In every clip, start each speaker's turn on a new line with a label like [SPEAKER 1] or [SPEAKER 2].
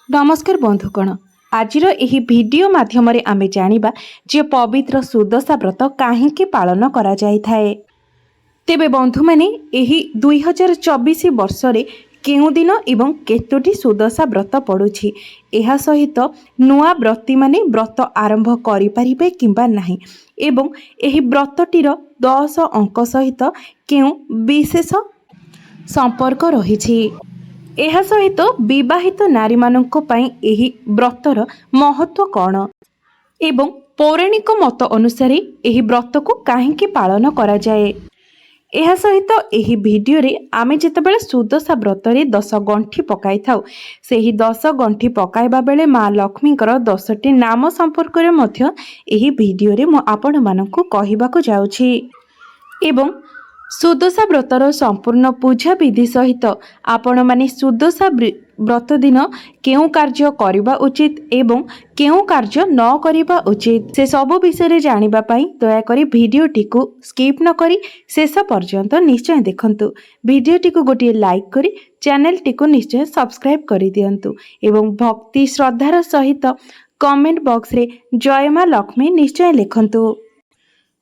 [SPEAKER 1] नमस्कार बंधुगण। आजिर एही वीडियो माध्यम आमे जानिबा जे पवित्र सुदशा व्रत काहेकि पालन करा जाय थाए। तेबे बंधु माने एही 2024 वर्ष रे केउ दिन एवं केतोटी सुदशा व्रत पड़ुछि, एहा सहित नुआ व्रती माने व्रत आरंभ करि परिबे किंबा नाही एवं एही व्रतटीर 10 अंक सहित केउ विशेष संपर्क रहिछि। ଏହା ସହିତ ବିବାହିତ ନାରୀମାନଙ୍କ ପାଇଁ ଏହି ବ୍ରତର ମହତ୍ଵ କ'ଣ ଏବଂ ପୌରାଣିକ ମତ ଅନୁସାରେ ଏହି ବ୍ରତକୁ କାହିଁକି ପାଳନ କରାଯାଏ। ଏହା ସହିତ ଏହି ଭିଡ଼ିଓରେ ଆମେ ଯେତେବେଳେ ସୁଦଶା ବ୍ରତରେ 10 ଗଣ୍ଠି ପକାଇଥାଉ, ସେହି 10 ଗଣ୍ଠି ପକାଇବା ବେଳେ ମା ଲକ୍ଷ୍ମୀଙ୍କର 10ଟି ନାମ ସମ୍ପର୍କରେ ମଧ୍ୟ ଏହି ଭିଡ଼ିଓରେ ମୁଁ ଆପଣମାନଙ୍କୁ କହିବାକୁ ଯାଉଛି ଏବଂ सुदशा व्रतर संपूर्ण पूजा विधि सहित आपण माने सुदशा व्रत दिन केउ कार्य करिबा उचित एवं केउ कार्य न करिबा उचित से सब विषय जानिबा पई दया करी भिडियोटी को स्किप न करी शेष पर्यंत निश्चय देखंतु। भिडियोटी को गोटे लाइक करी चैनल को निश्चय सब्सक्राइब करि दियंतु एवं भक्ति श्रद्धार सहित कमेंट बॉक्स रे जय मां लक्ष्मी निश्चय लिखंतु।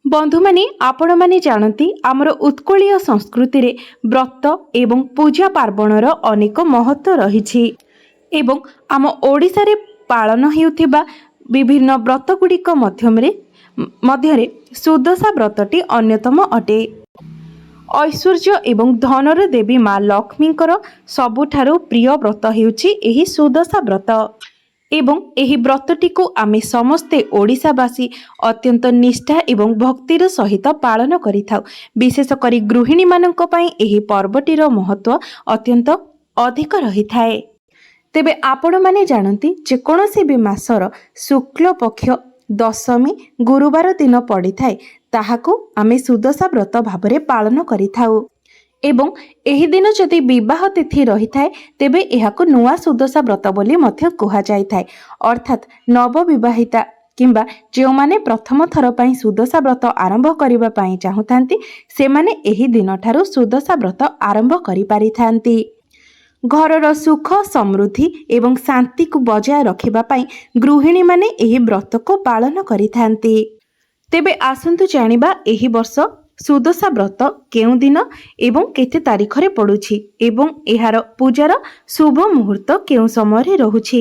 [SPEAKER 1] बंधु माने आपण माने जानती आमर उत्कलीय संस्कृति रे व्रत एवं पूजा पार्वणर अनेक महत्व रहिछि एवं आम ओडिसा रे पालन हेउथिबा विभिन्न व्रत गुड़िक मध्यरे सुदशा व्रतटी अन्यतम अटे। ऐश्वर्य एवं धनर देवी माँ लक्ष्मींकर सबुठारु प्रिय व्रत हेउछि एही सुदशा व्रत एवं एही व्रतटी को आमे समस्ते ओडिशावासी अत्यंत निष्ठा एवं भक्तिर सहित पालन करिथाउ। विशेष करी गृहिणी मानक पई एही पर्वटीर महत्व अत्यंत अधिक रही थाए। तेबे आपण माने जानती जे कोनोसी भी मासर शुक्ल पक्ष दशमी गुरुवार दिन पड़ी थाए ताहाकू आमे सुदशा व्रत भाबरे पालन करिथाउ एवं एही दिन जदि विवाह तिथि रही थाए तेबे एहाको नुआ सुदशा व्रत बोली मध्य कुहा जाय थाए। अर्थात नव विवाहिता किंबा जो माने प्रथम थर पई सुदशा व्रत आरंभ करिबा पई चाहुथांती सेमाने एही दिन ठारू सुदशा व्रत आरंभ करि पारिथांती। घरर सुख समृद्धि एवं शांति को बजाय रखिबा पई गृहिणी माने एही व्रत को पालन करिथांती। तेबे आसंतु जानिबा एही वर्ष सुदशा व्रत केउ दिन एवं केते तारीख रे पड़ुछि एवं एहार पूजार शुभ मुहूर्त केउ समय रे रहुछि।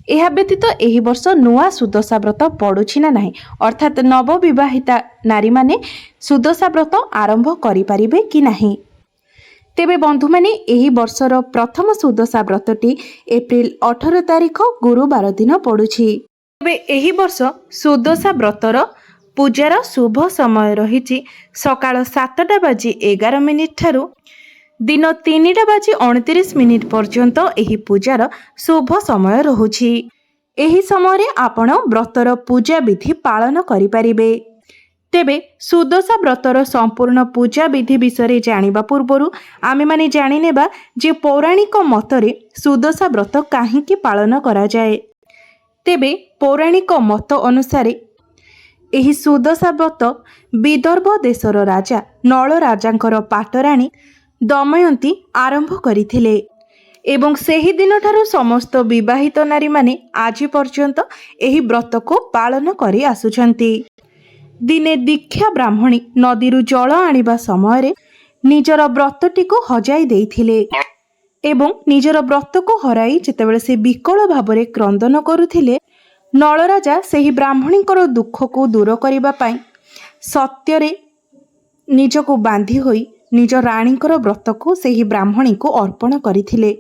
[SPEAKER 1] एहा व्यतीत एही वर्ष नुआ सुदशा व्रत पड़ुछि ना नाही, अर्थात नव विवाहिता नारी माने सुदशा व्रत आरंभ करि परिबे कि नाही। तेबे बंधु माने एही वर्षर प्रथम सुदशा व्रतटी एप्रिल 18 तारीख गुरुवार दिन पड़ुछि। तेबे एही वर्ष सुदशा व्रतर पूजार शुभ समय रही सकाळ 7:11 ठारू दिन 3:29 पर्यंत एही पूजार शुभ समय रहुछि। एही समय रे आपण व्रतर पूजा विधि पालन करि परिबे। तेबे सुदशा व्रतर संपूर्ण पूजा विधि विषय जानिबा पूर्वरु आमे माने जानि नेबा जे पौराणिक मतरे सुदशा व्रत काहेकि पालन करा जाए। तेबे पौराणिक मत अनुसारे एही सुदशा व्रत विदर्भ देशर राजा नल राजांकर पाटराणी दमयंती आरंभ करिथिले एवं सेही दिन ठारू समस्त विवाहित नारी माने आज पर्यंत एही व्रत को पालन करि आसुछंती। दिने दीक्षा ब्राह्मणी नदीरु जल आनिबा समय रे निजर व्रतटी को हजाई देइथिले एवं निजर व्रत को हराई जेतेबेले से विकल भाबरे क्रंदन करुथिले नल राजा सेही ब्राह्मणींकर दुख को दूर करिबा पाई सत्यरे निजको बांधी होई निज राणींकर व्रत को सेही ब्राह्मणी को अर्पण करिथिले।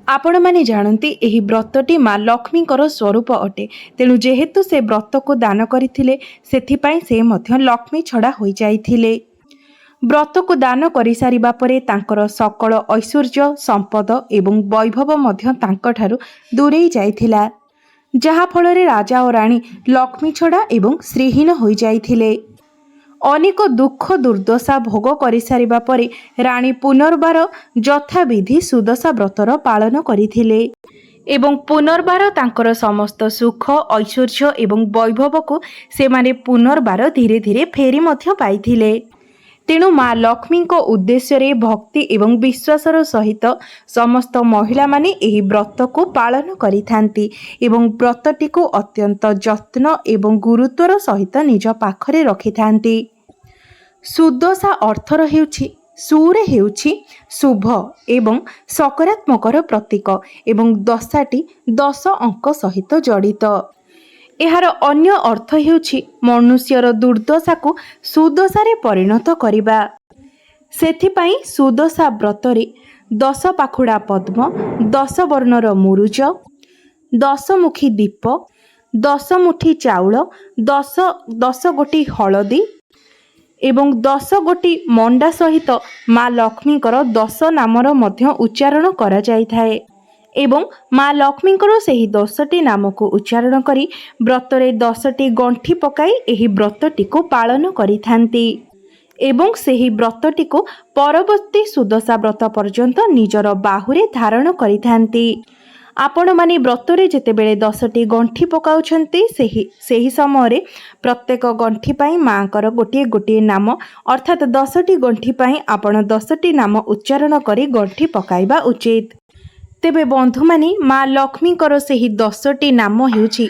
[SPEAKER 1] आपण माने जानती एही व्रतटी माँ लक्ष्मींकर स्वरूप अटे, तेणु जेहेतु से व्रत को दान करिथिले सेथिपाई से मध्य लक्ष्मी छड़ा होई जाइथिले। व्रत को दान करि सारिबा परे तांकर सकल ऐश्वर्य संपद एवं वैभव मध्य तांकठारु दूरेई जाइथिला, जहा फलरे राजा और राणी लक्ष्मी छड़ा एवं श्रीहीन होई जाइथिले। अनेक दुख दुर्दशा भोग करि सारिबा परे राणी पुनर्बार यथाविधि सुदशा व्रतर पालन करिथिले एवं पुनर्बार तांकर समस्त सुख ऐश्वर्य एवं वैभव को से माने पुनर्बार धीरे धीरे फेरी मध्य पाइथिले। तेणु माँ लक्ष्मी उद्देश्य भक्ति एवं विश्वासर सहित समस्त महिला माने एही व्रत को पालन करिथांती एवं व्रतटी को अत्यंत जत्न एवं गुरुत्वर सहित निज पाखरे रखिथांती। सुदशा अर्थर हेउछि सुरे हेउछि शुभ एवं सकारात्मकर प्रतीक एवं दशाटी 10 अंक सहित जड़ित। एहार अन्य अर्थ हेउछि मनुष्यर दुर्दशा को सुदशारे परिणत करिबा। सेथिपाई सुदशा व्रतरे 10 पाखुड़ा पद्म, 10 वर्णर मुरुज, 10 मुखी दीप, 10 मुठी चाउल, 10 गोटी हलदी एवं 10 गोटी मंडा सहित माँ लक्ष्मीकर 10 नामर मध्य उच्चारण करा जाइथाए एवं माँ लक्ष्मीकर सेही 10टी नाम को उच्चारण करी व्रतरे 10टी गंठी पकाई एही व्रतटी को पालन करिथांती एवं सेही व्रतटी को परवर्ती सुदशा व्रत पर्यंत निजर बाहुरे धारण करिथांती। आपण माने व्रतरे जेतेबेले 10टी गंठी पकाउछंती सेही समय प्रत्येक गंठी पाई माँकर गोटे गोटे नाम अर्थात 10टी गंठी पाई आपण 10टी नाम उच्चारण करी गंठी पकाइबा उचित। तेबे बंधु माने माँ लक्ष्मीकर सेही 10टी नाम हेउछि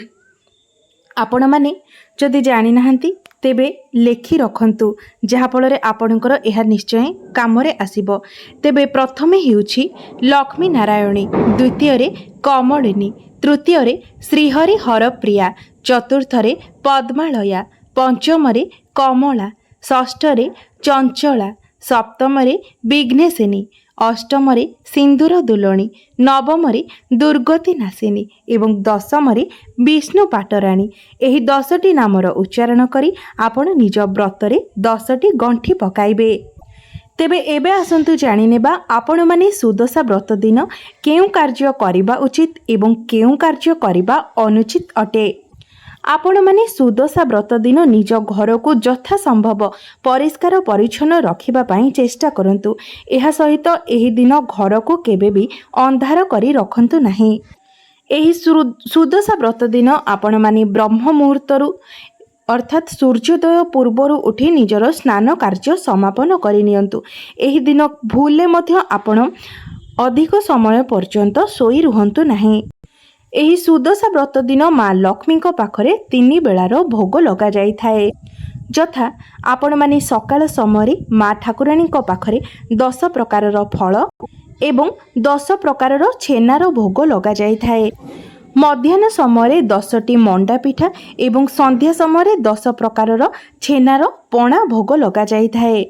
[SPEAKER 1] आपण माने जदि जानि नाहंती तेबे लेखि रखंतु जहाँफल आपणकर यह निश्चय कामरे आसिबो। तेबे प्रथमे हेउछि लक्ष्मी नारायणी, द्वितीय रे कमलिनी, तृतीय रे श्रीहरि हरप्रिया, चतुर्थ रे पद्मालया, पंचम रे कमला, षष्ठ रे चंचला, सप्तम रे विघ्नेशिनी, अष्टम रे सिंदूर दुलणी, नवम रे दुर्गति नाशिनी एवं दशम रे विष्णु पाटराणी। एही 10टी नामर उच्चारण करी आपण निज व्रतरे 10टी गंठी पकाइबे। तेबे एबे आसंतु जानि नेबा आपण माने सुदशा व्रत दिन केउ कार्य करिबा उचित एवं केउ कार्य करिबा अनुचित अटे। आपण माने सुदशा व्रत दिन निज घर को यथा संभव परिष्कार परिच्छन्न रखिबा पाई चेष्टा करंतु। एहा सहित एही दिन घर को केबे भी अंधार करी रखंतु नाही। एही सुदशा व्रत दिन आपण माने ब्रह्म मुहूर्तरु अर्थात सूर्योदय पूर्वर उठी निजर स्नान कार्य समापन करि नियंतु। एही दिन भूले मध्य आपण अधिक समय पर्यंत सोई रुहंतु नाही। एही सुदशा व्रत दिन माँ लक्ष्मी पाखरे 3 बेलार भोग लगा जाइथाए। जथा आपण माने सकाळ समय माँ ठाकुराणी पाखरे 10 प्रकारर फल एवं 10 प्रकारर छेनार भोग लगा जाइथाए। मध्याह्न समय 10टी मंडा पिठा एवं संध्या समय 10 प्रकारर छेनार पणा भोग लगा जाइथाए।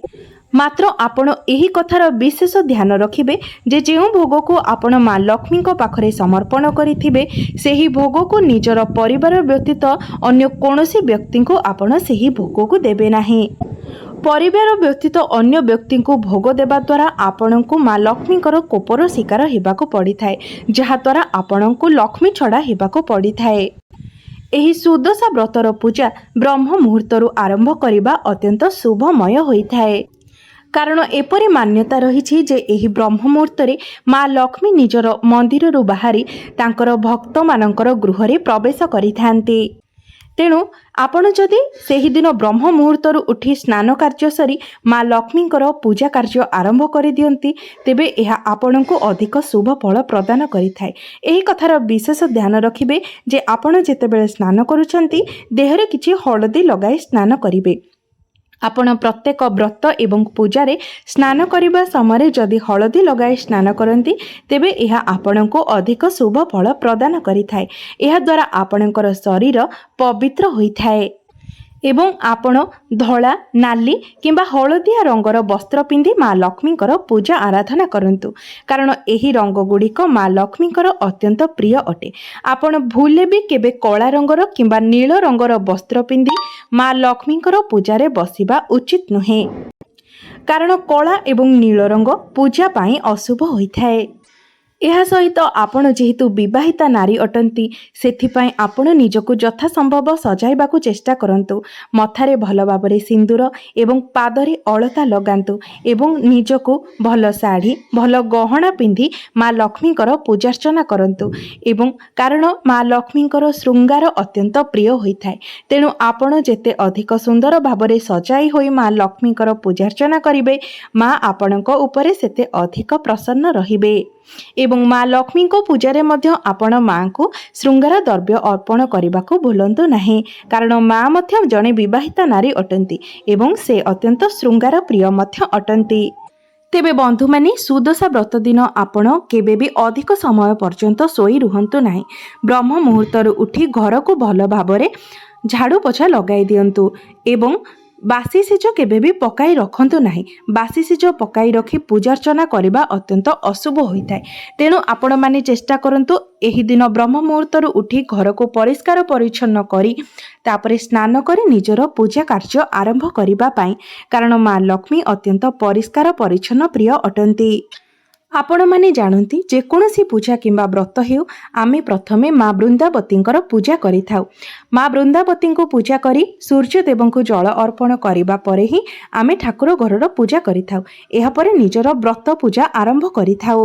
[SPEAKER 1] मात्र आपण एही कथार विशेष ध्यान रखिबे जे जेउ भोग को आपण माँ लक्ष्मी पाखरे समर्पण करिथिबे सेही भोग को निजर परिवार व्यतीत अन्य कोनोसी व्यक्ति को आपण सेही भोग को देबे नाही। परिवार व्यतीत अन्य व्यक्ति को भोग देबा द्वारा आपण को माँ लक्ष्मीकर कोपर शिकार हेबाको पड़िथाए, जहा द्वारा आपण को लक्ष्मी छड़ा हेबाको पड़िथाए। एही सुदशा व्रतर पूजा ब्रह्म मुहूर्तरु आरंभ करिबा अत्यंत शुभमय होइथाए। कारण एपरि मान्यता रही जे एही ब्रह्म मुहूर्तरे माँ लक्ष्मी निजर मंदिररु बाहरी तांकर भक्त मानकर गृहरे प्रवेश करिथांती। तेणु आपण जदि सेही दिन ब्रह्म मुहूर्तरु उठी स्नान कार्य सरी माँ लक्ष्मीकर पूजा कार्य आरंभ करि दियंती तेबे एहा आपणको अधिक शुभ फल प्रदान करिथाए। एही कथार विशेष ध्यान रखिबे जे आपण जेतेबेले स्नान करूछंती देहरे किछि हळदी लगाई स्नान करिबे। आपण प्रत्येक व्रत एवं पूजारे स्नान करने समय जदि हलदी लगाई स्नान करती तेबे यह आपणको अधिक शुभ फल प्रदान करिथाए। यह द्वारा आपणकर शरीर पवित्र होइथाए एवं आपण धला नाली किंबा हलदिया रंगर वस्त्र पिंधि माँ लक्ष्मीकर पूजा आराधना करंतु, कारण एही रंग गुड़िक माँ लक्ष्मीकर अत्यंत प्रिय अटे। आपण भूले भी केबे कला रंगर किंबा नील रंगर वस्त्र पिंधि माँ लक्ष्मीकर पूजारे बसिबा उचित नुहे, कारण कला एवं नील रंग पूजा पाई अशुभ होइथाए। ଏହା ସହିତ ଆପଣ ଯେହେତୁ ବିବାହିତା ନାରୀ ଅଟନ୍ତି ସେଥିପାଇଁ ଆପଣ ନିଜକୁ ଯଥାସମ୍ଭବ ସଜାଇବାକୁ ଚେଷ୍ଟା କରନ୍ତୁ। ମଥାରେ ଭଲ ଭାବରେ ସିନ୍ଦୁର ଏବଂ ପାଦରେ ଅଳତା ଲଗାନ୍ତୁ ଏବଂ ନିଜକୁ ଭଲ ଶାଢ଼ୀ ଭଲ ଗହଣା ପିନ୍ଧି ମା ଲକ୍ଷ୍ମୀଙ୍କର ପୂଜାର୍ଚ୍ଚନା କରନ୍ତୁ ଏବଂ କାରଣ ମା ଲକ୍ଷ୍ମୀଙ୍କର ଶୃଙ୍ଗାର ଅତ୍ୟନ୍ତ ପ୍ରିୟ ହୋଇଥାଏ। ତେଣୁ ଆପଣ ଯେତେ ଅଧିକ ସୁନ୍ଦର ଭାବରେ ସଜାଇ ହୋଇ ମା ଲକ୍ଷ୍ମୀଙ୍କର ପୂଜାର୍ଚ୍ଚନା କରିବେ ମା ଆପଣଙ୍କ ଉପରେ ସେତେ ଅଧିକ ପ୍ରସନ୍ନ ରହିବେ। ଏବଂ ମା ଲକ୍ଷ୍ମୀଙ୍କ ପୂଜାରେ ମଧ୍ୟ ଆପଣ ମାଙ୍କୁ ଶୃଙ୍ଗାର ଦ୍ରବ୍ୟ ଅର୍ପଣ କରିବାକୁ ଭୁଲନ୍ତୁ ନାହିଁ କାରଣ ମା ମଧ୍ୟ ଜଣେ ବିବାହିତା ନାରୀ ଅଟନ୍ତି ଏବଂ ସେ ଅତ୍ୟନ୍ତ ଶୃଙ୍ଗାର ପ୍ରିୟ ମଧ୍ୟ ଅଟନ୍ତି। ତେବେ ବନ୍ଧୁମାନେ ସୁଦଶା ବ୍ରତ ଦିନ ଆପଣ କେବେ ବି ଅଧିକ ସମୟ ପର୍ଯ୍ୟନ୍ତ ଶୋଇ ରୁହନ୍ତୁ ନାହିଁ। ବ୍ରହ୍ମ ମୁହୂର୍ତ୍ତରୁ ଉଠି ଘରକୁ ଭଲ ଭାବରେ ଝାଡ଼ୁ ପୋଛା ଲଗାଇ ଦିଅନ୍ତୁ ଏବଂ ବାସି ସିଜ କେବେ ବି ପକାଇ ରଖନ୍ତୁ ନାହିଁ। ବାସି ସିଜ ପକାଇ ରଖି ପୂଜାର୍ଚ୍ଚନା କରିବା ଅତ୍ୟନ୍ତ ଅଶୁଭ ହୋଇଥାଏ। ତେଣୁ ଆପଣମାନେ ଚେଷ୍ଟା କରନ୍ତୁ ଏହି ଦିନ ବ୍ରହ୍ମ ମୁହୂର୍ତ୍ତରୁ ଉଠି ଘରକୁ ପରିଷ୍କାର ପରିଚ୍ଛନ୍ନ କରି ତାପରେ ସ୍ନାନ କରି ନିଜର ପୂଜା କାର୍ଯ୍ୟ ଆରମ୍ଭ କରିବା ପାଇଁ କାରଣ ମା ଲକ୍ଷ୍ମୀ ଅତ୍ୟନ୍ତ ପରିଷ୍କାର ପରିଚ୍ଛନ୍ନ ପ୍ରିୟ ଅଟନ୍ତି। ଆପଣମାନେ ଜାଣନ୍ତି ଯେକୌଣସି ପୂଜା କିମ୍ବା ବ୍ରତ ହେଉ ଆମେ ପ୍ରଥମେ ମା ବୃନ୍ଦାବତୀଙ୍କର ପୂଜା କରିଥାଉ। ମା ବୃନ୍ଦାବତୀଙ୍କୁ ପୂଜା କରି ସୂର୍ଯ୍ୟଦେବଙ୍କୁ ଜଳ ଅର୍ପଣ କରିବା ପରେ ହିଁ ଆମେ ଠାକୁର ଘରର ପୂଜା କରିଥାଉ। ଏହାପରେ ନିଜର ବ୍ରତ ପୂଜା ଆରମ୍ଭ କରିଥାଉ।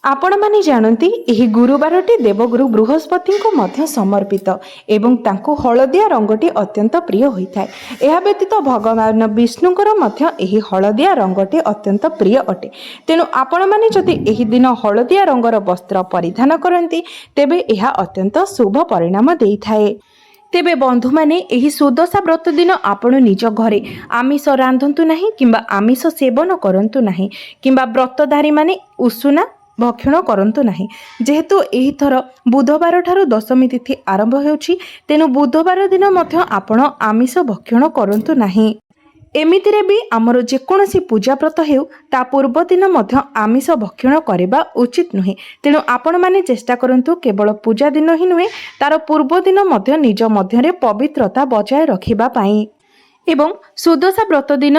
[SPEAKER 1] ଆପଣମାନେ ଜାଣନ୍ତି ଏହି ଗୁରୁବାରଟି ଦେବଗୁରୁ ବୃହସ୍ପତିଙ୍କୁ ମଧ୍ୟ ସମର୍ପିତ ଏବଂ ତାଙ୍କୁ ହଳଦିଆ ରଙ୍ଗଟି ଅତ୍ୟନ୍ତ ପ୍ରିୟ ହୋଇଥାଏ। ଏହା ବ୍ୟତୀତ ଭଗବାନ ବିଷ୍ଣୁଙ୍କର ମଧ୍ୟ ଏହି ହଳଦିଆ ରଙ୍ଗଟି ଅତ୍ୟନ୍ତ ପ୍ରିୟ ଅଟେ। ତେଣୁ ଆପଣମାନେ ଯଦି ଏହି ଦିନ ହଳଦିଆ ରଙ୍ଗର ବସ୍ତ୍ର ପରିଧାନ କରନ୍ତି ତେବେ ଏହା ଅତ୍ୟନ୍ତ ଶୁଭ ପରିଣାମ ଦେଇଥାଏ। ତେବେ ବନ୍ଧୁମାନେ ଏହି ସୁଦଶା ବ୍ରତ ଦିନ ଆପଣ ନିଜ ଘରେ ଆମିଷ ରାନ୍ଧନ୍ତୁ ନାହିଁ କିମ୍ବା ଆମିଷ ସେବନ କରନ୍ତୁ ନାହିଁ କିମ୍ବା ବ୍ରତଧାରୀମାନେ ଉଷୁନା ଭକ୍ଷଣ କରନ୍ତୁ ନାହିଁ। ଯେହେତୁ ଏହିଥର ବୁଧବାର ଠାରୁ ଦଶମୀ ତିଥି ଆରମ୍ଭ ହେଉଛି ତେଣୁ ବୁଧବାର ଦିନ ମଧ୍ୟ ଆପଣ ଆମିଷ ଭକ୍ଷଣ କରନ୍ତୁ ନାହିଁ। ଏମିତିରେ ବି ଆମର ଯେକୌଣସି ପୂଜା ବ୍ରତ ହେଉ ତା ପୂର୍ବ ଦିନ ମଧ୍ୟ ଆମିଷ ଭକ୍ଷଣ କରିବା ଉଚିତ ନୁହେଁ। ତେଣୁ ଆପଣମାନେ ଚେଷ୍ଟା କରନ୍ତୁ କେବଳ ପୂଜା ଦିନ ହିଁ ନୁହେଁ ତାର ପୂର୍ବ ଦିନ ମଧ୍ୟ ନିଜ ମଧ୍ୟରେ ପବିତ୍ରତା ବଜାୟ ରଖିବା ପାଇଁ। ଏବଂ ସୁଦଶା ବ୍ରତ ଦିନ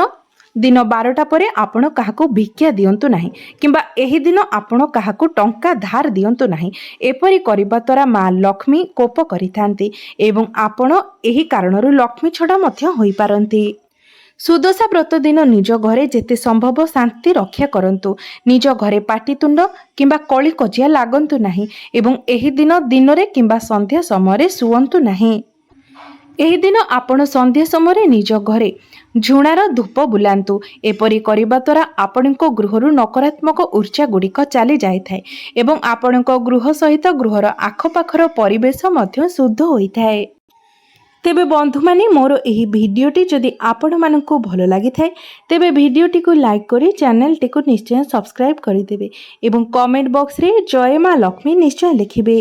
[SPEAKER 1] 12ଟା ପରେ ଆପଣ କାହାକୁ ଭିକ୍ଷା ଦିଅନ୍ତୁ ନାହିଁ କିମ୍ବା ଏହି ଦିନ ଆପଣ କାହାକୁ ଟଙ୍କା ଧାର ଦିଅନ୍ତୁ ନାହିଁ। ଏପରି କରିବା ଦ୍ୱାରା ମା ଲକ୍ଷ୍ମୀ କୋପ କରିଥାନ୍ତି ଏବଂ ଆପଣ ଏହି କାରଣରୁ ଲକ୍ଷ୍ମୀ ଛଡ଼ା ମଧ୍ୟ ହୋଇପାରନ୍ତି। ସୁଦଶା ବ୍ରତ ଦିନ ନିଜ ଘରେ ଯେତେ ସମ୍ଭବ ଶାନ୍ତି ରକ୍ଷା କରନ୍ତୁ। ନିଜ ଘରେ ପାଟିତୁଣ୍ଡ କିମ୍ବା କଳି କଜିଆ ଲାଗନ୍ତୁ ନାହିଁ ଏବଂ ଏହି ଦିନ ଦିନରେ କିମ୍ବା ସନ୍ଧ୍ୟା ସମୟରେ ଶୁଅନ୍ତୁ ନାହିଁ। ଏହି ଦିନ ଆପଣ ସନ୍ଧ୍ୟା ସମୟରେ ନିଜ ଘରେ ଝୁଣାର ଧୂପ ବୁଲାନ୍ତୁ। ଏପରି କରିବା ଦ୍ୱାରା ଆପଣଙ୍କ ଗୃହରୁ ନକାରାତ୍ମକ ଉର୍ଜା ଗୁଡ଼ିକ ଚାଲି ଯାଇଥାଏ ଏବଂ ଆପଣଙ୍କ ଗୃହ ସହିତ ଗୃହର ଆଖପାଖର ପରିବେଶ ମଧ୍ୟ ଶୁଦ୍ଧ ହୋଇଥାଏ। ତେବେ ବନ୍ଧୁମାନେ ମୋର ଏହି ଭିଡ଼ିଓଟି ଯଦି ଆପଣମାନଙ୍କୁ ଭଲ ଲାଗିଥାଏ ତେବେ ଭିଡ଼ିଓଟିକୁ ଲାଇକ୍ କରି ଚ୍ୟାନେଲଟିକୁ ନିଶ୍ଚୟ ସବସ୍କ୍ରାଇବ୍ କରିଦେବେ ଏବଂ କମେଣ୍ଟ ବକ୍ସରେ ଜୟ ମା ଲକ୍ଷ୍ମୀ ନିଶ୍ଚୟ ଲେଖିବେ।